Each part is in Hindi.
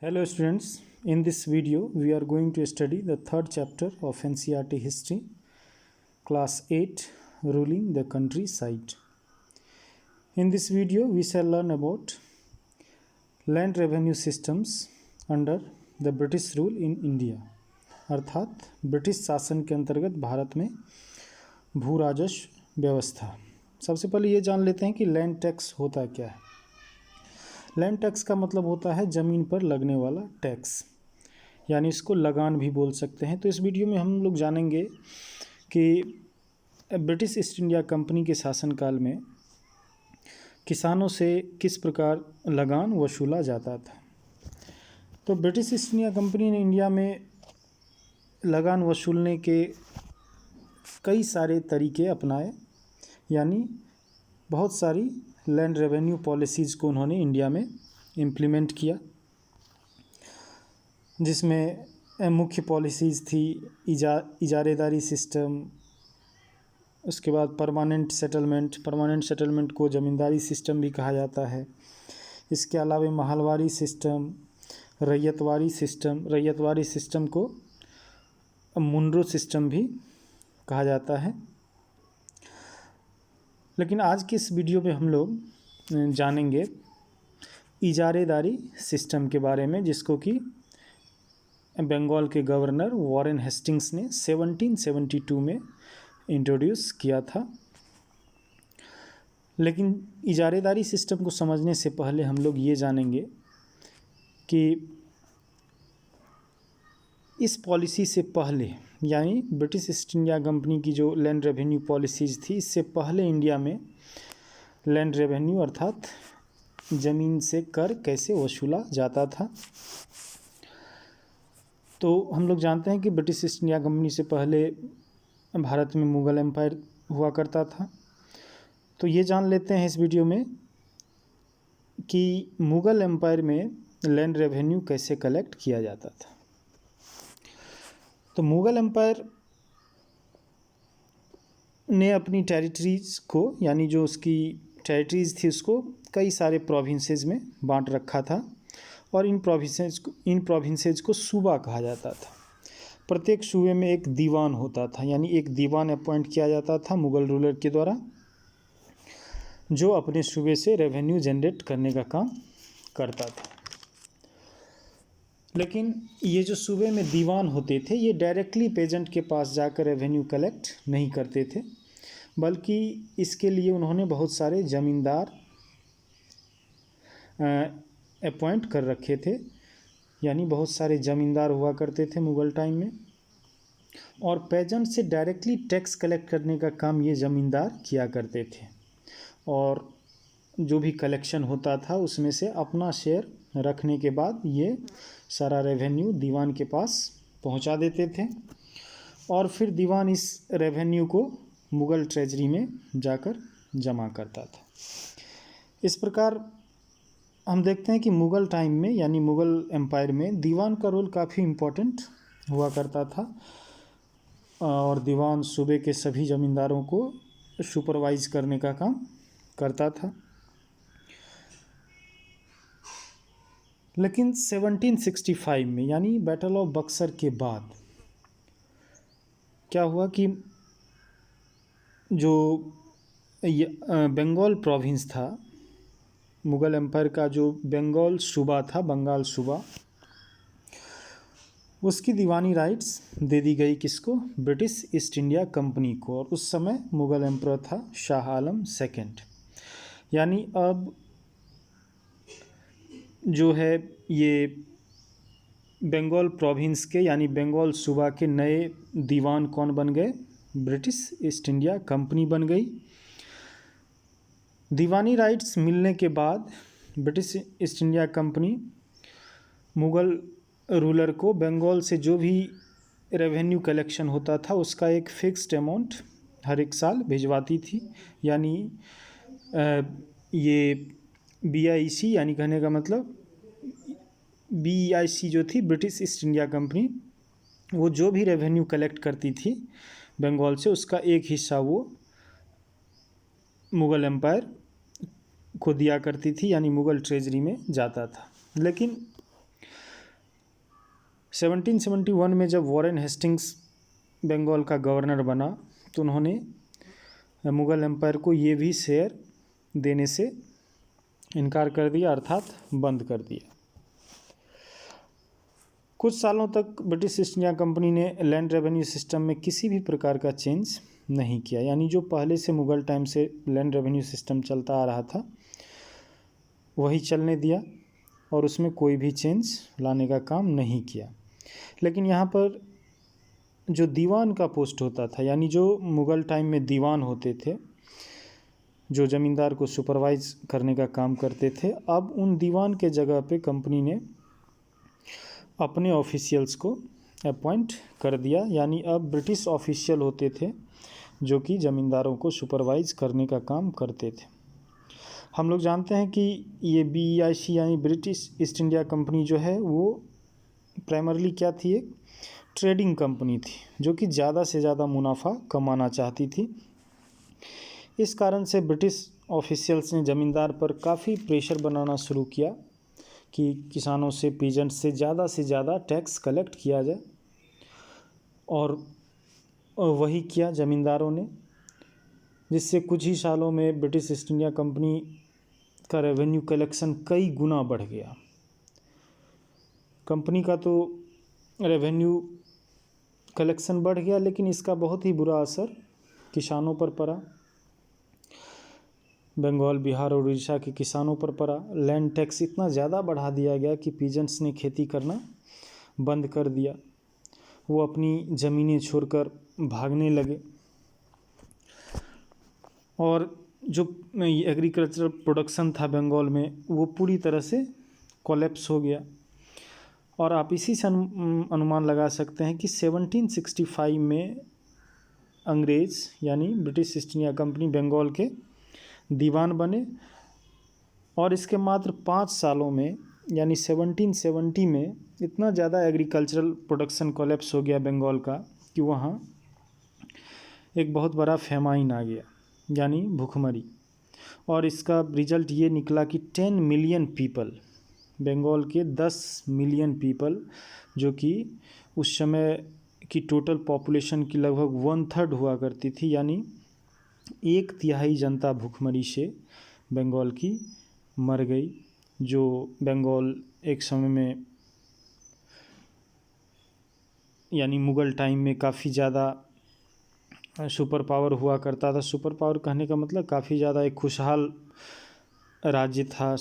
Hello students, in this video we are going to study the third chapter of NCERT history, class 8, ruling the countryside. In this video we shall learn about land revenue systems under the British rule in India, अर्थात ब्रिटिश शासन के अंतर्गत भारत में भू राजस्व व्यवस्था। सबसे पहले ये जान लेते हैं कि लैंड टैक्स होता क्या है। लैंड टैक्स का मतलब होता है ज़मीन पर लगने वाला टैक्स, यानी इसको लगान भी बोल सकते हैं। तो इस वीडियो में हम लोग जानेंगे कि ब्रिटिश ईस्ट इंडिया कंपनी के शासनकाल में किसानों से किस प्रकार लगान वसूला जाता था। तो ब्रिटिश ईस्ट इंडिया कंपनी ने इंडिया में लगान वसूलने के कई सारे तरीके अपनाए, यानी बहुत सारी लैंड रेवेन्यू पॉलिसीज़ को उन्होंने इंडिया में इम्प्लीमेंट किया, जिसमें मुख्य पॉलिसीज़ थी इजारेदारी सिस्टम, उसके बाद परमानेंट सेटलमेंट को ज़मींदारी सिस्टम भी कहा जाता है। इसके अलावा महलवारी सिस्टम, रैयतवारी सिस्टम को मुनरो सिस्टम भी कहा जाता है। लेकिन आज के इस वीडियो में हम लोग जानेंगे इजारेदारी सिस्टम के बारे में, जिसको कि बंगाल के गवर्नर वॉरेन हेस्टिंग्स ने 1772 में इंट्रोड्यूस किया था। लेकिन इजारेदारी सिस्टम को समझने से पहले हम लोग ये जानेंगे कि इस पॉलिसी से पहले, यानी ब्रिटिश ईस्ट इंडिया कंपनी की जो लैंड रेवेन्यू पॉलिसीज़ थी, इससे पहले इंडिया में लैंड रेवेन्यू अर्थात ज़मीन से कर कैसे वसूला जाता था। तो हम लोग जानते हैं कि ब्रिटिश ईस्ट इंडिया कंपनी से पहले भारत में मुग़ल एम्पायर हुआ करता था। तो ये जान लेते हैं इस वीडियो में कि मुग़ल एम्पायर में लैंड रेवेन्यू कैसे कलेक्ट किया जाता था। तो मुग़ल एम्पायर ने अपनी टेरिटरीज़ को, यानी जो उसकी टेरिटरीज़ थी, उसको कई सारे प्रोविंसेस में बांट रखा था, और इन प्रोविंसेस को सूबा कहा जाता था। प्रत्येक सूबे में एक दीवान होता था, यानी एक दीवान अपॉइंट किया जाता था मुग़ल रूलर के द्वारा, जो अपने सूबे से रेवेन्यू जनरेट करने का काम करता था। लेकिन ये जो सूबे में दीवान होते थे, ये डायरेक्टली पेजेंट के पास जाकर रेवेन्यू कलेक्ट नहीं करते थे, बल्कि इसके लिए उन्होंने बहुत सारे ज़मींदार अपॉइंट कर रखे थे, यानी बहुत सारे ज़मींदार हुआ करते थे मुग़ल टाइम में, और पेजेंट से डायरेक्टली टैक्स कलेक्ट करने का काम ये ज़मींदार किया करते थे, और जो भी कलेक्शन होता था उसमें से अपना शेयर रखने के बाद ये सारा रेवेन्यू दीवान के पास पहुंचा देते थे, और फिर दीवान इस रेवेन्यू को मुग़ल ट्रेजरी में जाकर जमा करता था। इस प्रकार हम देखते हैं कि मुग़ल टाइम में, यानी मुग़ल एम्पायर में, दीवान का रोल काफ़ी इम्पोर्टेंट हुआ करता था, और दीवान सूबे के सभी ज़मींदारों को सुपरवाइज करने का काम करता था। लेकिन 1765 में, यानी बैटल ऑफ बक्सर के बाद क्या हुआ कि जो बंगाल प्रोविंस था, मुग़ल एम्पायर का जो बंगाल सूबा था, बंगाल सूबा, उसकी दीवानी राइट्स दे दी गई किसको? ब्रिटिश ईस्ट इंडिया कंपनी को। और उस समय मुग़ल एम्परर था शाह आलम सेकंड। यानी अब जो है ये बंगाल प्रोविंस के, यानी बंगाल सूबा के नए दीवान कौन बन गए? ब्रिटिश ईस्ट इंडिया कंपनी बन गई। दीवानी राइट्स मिलने के बाद British East India company Mughal ruler को बंगाल से जो भी रेवेन्यू कलेक्शन होता था उसका एक फ़िक्स्ड अमाउंट हर एक साल भिजवाती थी। यानी ये BIC, यानी कहने का मतलब BIC जो थी, ब्रिटिश ईस्ट इंडिया कंपनी, वो जो भी रेवेन्यू कलेक्ट करती थी बंगाल से, उसका एक हिस्सा वो मुग़ल एम्पायर को दिया करती थी, यानी मुग़ल ट्रेजरी में जाता था। लेकिन 1771 में जब वॉरेन हेस्टिंग्स बंगाल का गवर्नर बना तो उन्होंने मुग़ल एम्पायर को ये भी शेयर देने से इनकार कर दिया, अर्थात बंद कर दिया। कुछ सालों तक ब्रिटिश ईस्ट इंडिया कंपनी ने लैंड रेवेन्यू सिस्टम में किसी भी प्रकार का चेंज नहीं किया, यानी जो पहले से मुग़ल टाइम से लैंड रेवेन्यू सिस्टम चलता आ रहा था वही चलने दिया और उसमें कोई भी चेंज लाने का काम नहीं किया। लेकिन यहाँ पर जो दीवान का पोस्ट होता था, यानी जो मुग़ल टाइम में दीवान होते थे जो ज़मींदार को सुपरवाइज करने का काम करते थे, अब उन दीवान के जगह पे कंपनी ने अपने ऑफिशियल्स को अपॉइंट कर दिया, यानी अब ब्रिटिश ऑफिशियल होते थे जो कि ज़मींदारों को सुपरवाइज करने का काम करते थे। हम लोग जानते हैं कि ये BEIC यानी ब्रिटिश ईस्ट इंडिया कंपनी जो है वो प्राइमरली क्या थी, एक ट्रेडिंग कंपनी थी जो कि ज़्यादा से ज़्यादा मुनाफा कमाना चाहती थी। इस कारण से ब्रिटिश ऑफिशियल्स ने ज़मींदार पर काफ़ी प्रेशर बनाना शुरू किया कि किसानों से, पीजेंट से ज़्यादा टैक्स कलेक्ट किया जाए, और वही किया ज़मींदारों ने, जिससे कुछ ही सालों में ब्रिटिश ईस्ट इंडिया कंपनी का रेवेन्यू कलेक्शन कई गुना बढ़ गया। कंपनी का तो रेवेन्यू कलेक्शन बढ़ गया, लेकिन इसका बहुत ही बुरा असर किसानों पर पड़ा। बंगाल, बिहार और उड़ीसा के किसानों पर पड़ा। लैंड टैक्स इतना ज़्यादा बढ़ा दिया गया कि पीजेंट्स ने खेती करना बंद कर दिया, वो अपनी ज़मीनें छोड़कर भागने लगे, और जो एग्रीकल्चर प्रोडक्शन था बंगाल में वो पूरी तरह से कोलैप्स हो गया। और आप इसी से अनुमान लगा सकते हैं कि 1765 में अंग्रेज़ यानी British East India Company Bengal के दीवान बने, और इसके मात्र 5 सालों में यानी 1770 में इतना ज़्यादा एग्रीकल्चरल प्रोडक्शन कोलैप्स हो गया बंगाल का कि वहाँ एक बहुत बड़ा फेमाइन आ गया, यानी भूखमरी। और इसका रिजल्ट ये निकला कि 10 मिलियन पीपल, बंगाल के 10 मिलियन पीपल, जो कि उस समय की टोटल पॉपुलेशन की लगभग 1/3 हुआ करती थी, यानी 1/3 जनता भूखमरी से बंगाल की मर गई। जो बंगाल एक समय में यानी मुग़ल टाइम में काफ़ी ज़्यादा सुपर पावर हुआ करता था। सुपर पावर कहने का मतलब काफ़ी ज़्यादा एक खुशहाल राज्य था,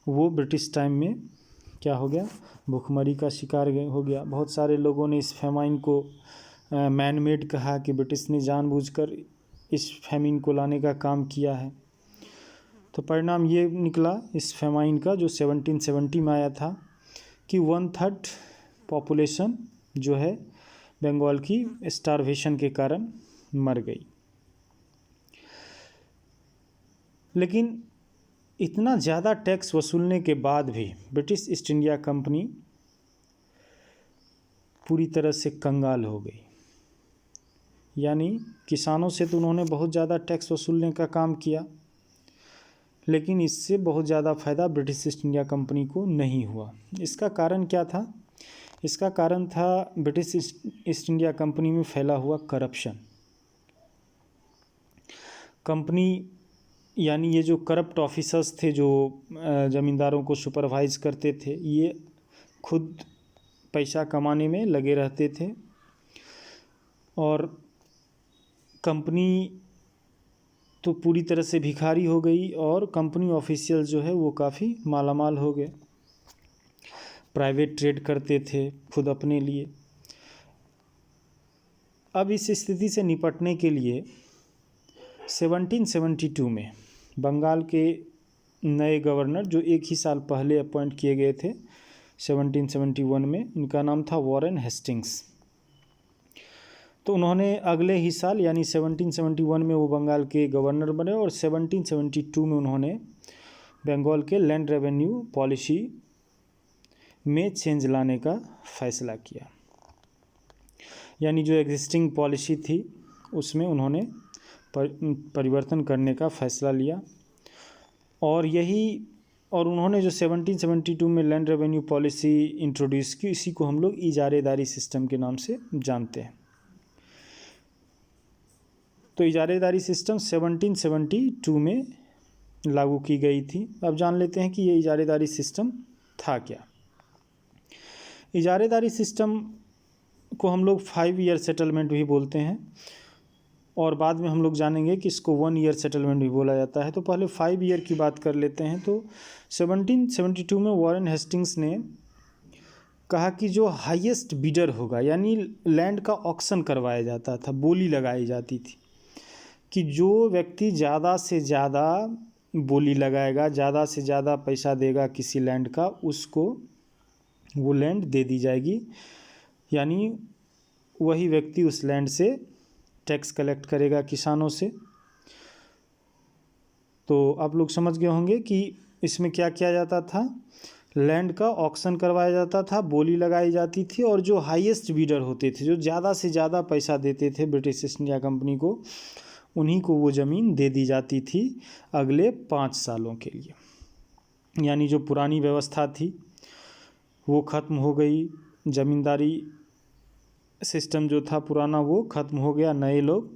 वो ब्रिटिश टाइम में क्या हो गया, भूखमरी का शिकार हो गया। बहुत सारे लोगों ने इस फेमाइन को मैन मेड कहा कि ब्रिटिश ने जानबूझकर इस फेमिन को लाने का काम किया है। तो परिणाम ये निकला इस फेमाइन का जो 1770 में आया था कि 1/3 पॉपुलेशन जो है बंगाल की स्टारवेशन के कारण मर गई। लेकिन इतना ज़्यादा टैक्स वसूलने के बाद भी ब्रिटिश ईस्ट इंडिया कंपनी पूरी तरह से कंगाल हो गई, यानी किसानों से तो उन्होंने बहुत ज़्यादा टैक्स वसूलने का काम किया, लेकिन इससे बहुत ज़्यादा फ़ायदा ब्रिटिश ईस्ट इंडिया कंपनी को नहीं हुआ। इसका कारण क्या था? इसका कारण था ब्रिटिश ईस्ट इंडिया कंपनी में फैला हुआ करप्शन। कंपनी यानी ये जो करप्ट ऑफिसर्स थे जो ज़मींदारों को सुपरवाइज करते थे, ये खुद पैसा कमाने में लगे रहते थे, और कंपनी तो पूरी तरह से भिखारी हो गई, और कंपनी ऑफिशियल जो है वो काफ़ी मालामाल हो गए। प्राइवेट ट्रेड करते थे खुद अपने लिए। अब इस स्थिति से निपटने के लिए 1772 में बंगाल के नए गवर्नर, जो एक ही साल पहले अपॉइंट किए गए थे 1771 में, इनका नाम था वॉरेन हेस्टिंग्स। तो उन्होंने अगले ही साल यानी 1771 में वो बंगाल के गवर्नर बने, और 1772 में उन्होंने बंगाल के लैंड रेवेन्यू पॉलिसी में चेंज लाने का फ़ैसला किया, यानी जो एग्जिस्टिंग पॉलिसी थी उसमें उन्होंने परिवर्तन करने का फ़ैसला लिया। और यही और उन्होंने जो 1772 में लैंड रेवेन्यू पॉलिसी इंट्रोड्यूस की, इसी को हम लोग इजारेदारी सिस्टम के नाम से जानते हैं। तो इजारेदारी सिस्टम 1772 में लागू की गई थी। अब जान लेते हैं कि ये इजारेदारी सिस्टम था क्या। इजारेदारी सिस्टम को हम लोग 5 ईयर सेटलमेंट भी बोलते हैं, और बाद में हम लोग जानेंगे कि इसको 1 ईयर सेटलमेंट भी बोला जाता है। तो पहले 5 ईयर की बात कर लेते हैं। तो 1772 में वॉरेन हेस्टिंग्स ने कहा कि जो हाईएस्ट बिडर होगा, यानी लैंड का ऑक्शन करवाया जाता था, बोली लगाई जाती थी कि जो व्यक्ति ज़्यादा से ज़्यादा बोली लगाएगा, ज़्यादा से ज़्यादा पैसा देगा किसी लैंड का, उसको वो लैंड दे दी जाएगी। यानी वही व्यक्ति उस लैंड से टैक्स कलेक्ट करेगा किसानों से। तो आप लोग समझ गए होंगे कि इसमें क्या किया जाता था। लैंड का ऑक्शन करवाया जाता था, बोली लगाई जाती थी, और जो हाईएस्ट बीडर होते थे, जो ज़्यादा से ज़्यादा पैसा देते थे ब्रिटिश ईस्ट इंडिया कंपनी को, उन्हीं को वो ज़मीन दे दी जाती थी अगले 5 सालों के लिए। यानी जो पुरानी व्यवस्था थी वो ख़त्म हो गई, ज़मींदारी सिस्टम जो था पुराना वो ख़त्म हो गया। नए लोग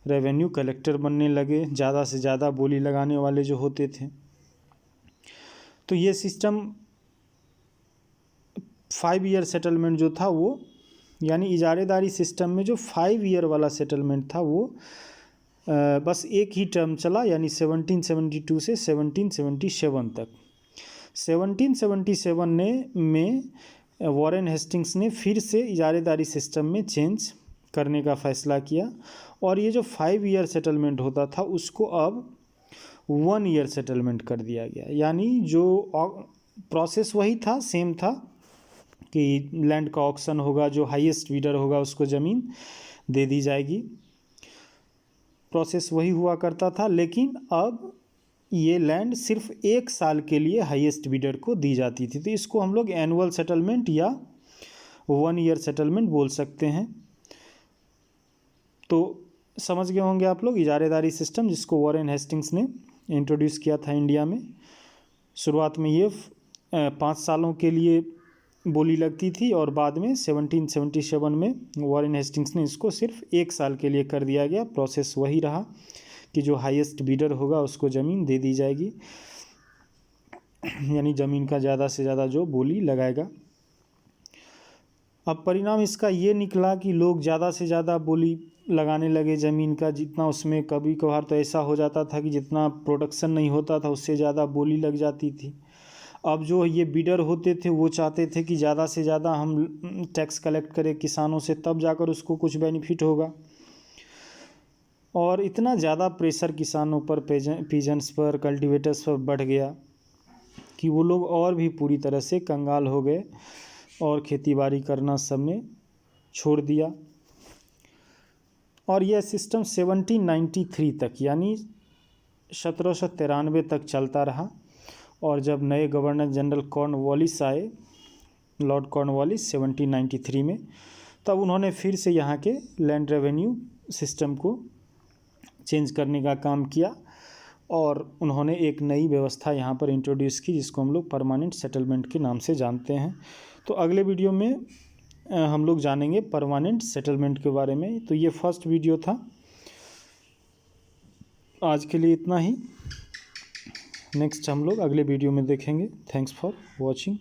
रेवेन्यू कलेक्टर बनने लगे, ज़्यादा से ज़्यादा बोली लगाने वाले जो होते थे। तो ये सिस्टम 5 ईयर सेटलमेंट जो था वो, यानी इजारेदारी सिस्टम में जो 5 ईयर वाला सेटलमेंट था वो बस एक ही टर्म चला, यानी 1772 से 1777 तक। 1777 में वॉरेन हेस्टिंग्स ने फिर से इजारेदारी सिस्टम में चेंज करने का फ़ैसला किया, और ये जो 5 ईयर सेटलमेंट होता था उसको अब 1 ईयर सेटलमेंट कर दिया गया। यानी जो प्रोसेस वही था, सेम था कि लैंड का ऑक्शन होगा, जो हाईएस्ट बीडर होगा उसको ज़मीन दे दी जाएगी। प्रोसेस वही हुआ करता था, लेकिन अब ये लैंड सिर्फ 1 साल के लिए हाईएस्ट बीडर को दी जाती थी। तो इसको हम लोग एनुअल सेटलमेंट या 1 ईयर सेटलमेंट बोल सकते हैं। तो समझ गए होंगे आप लोग इजारेदारी सिस्टम, जिसको वॉरेन हेस्टिंग्स ने इंट्रोड्यूस किया था इंडिया में। शुरुआत में ये 5 सालों के लिए बोली लगती थी, और बाद में 1777 में वॉरेन हेस्टिंग्स ने इसको सिर्फ 1 साल के लिए कर दिया गया। प्रोसेस वही रहा कि जो हाईएस्ट बीडर होगा उसको ज़मीन दे दी जाएगी, यानी ज़मीन का ज़्यादा से ज़्यादा जो बोली लगाएगा। अब परिणाम इसका ये निकला कि लोग ज़्यादा से ज़्यादा बोली लगाने लगे ज़मीन का, जितना उसमें कभी कभार तो ऐसा हो जाता था कि जितना प्रोडक्शन नहीं होता था उससे ज़्यादा बोली लग जाती थी। अब जो ये बीडर होते थे वो चाहते थे कि ज़्यादा से ज़्यादा हम टैक्स कलेक्ट करें किसानों से, तब जाकर उसको कुछ बेनिफिट होगा। और इतना ज़्यादा प्रेशर किसानों पर, पीजेंट्स पर, कल्टीवेटर्स पर बढ़ गया कि वो लोग और भी पूरी तरह से कंगाल हो गए, और खेतीबाड़ी करना सब ने छोड़ दिया। और यह सिस्टम 1793 तक, यानी 1793 तक चलता रहा। और जब नए गवर्नर जनरल कॉर्नवालिस आए, लॉर्ड कॉर्नवालिस 1793 में, तब उन्होंने फिर से यहाँ के लैंड रेवेन्यू सिस्टम को चेंज करने का काम किया, और उन्होंने एक नई व्यवस्था यहाँ पर इंट्रोड्यूस की, जिसको हम लोग परमानेंट सेटलमेंट के नाम से जानते हैं। तो अगले वीडियो में हम लोग जानेंगे परमानेंट सेटलमेंट के बारे में। तो ये फर्स्ट वीडियो था, आज के लिए इतना ही। नेक्स्ट हम लोग अगले वीडियो में देखेंगे। Thanks for watching.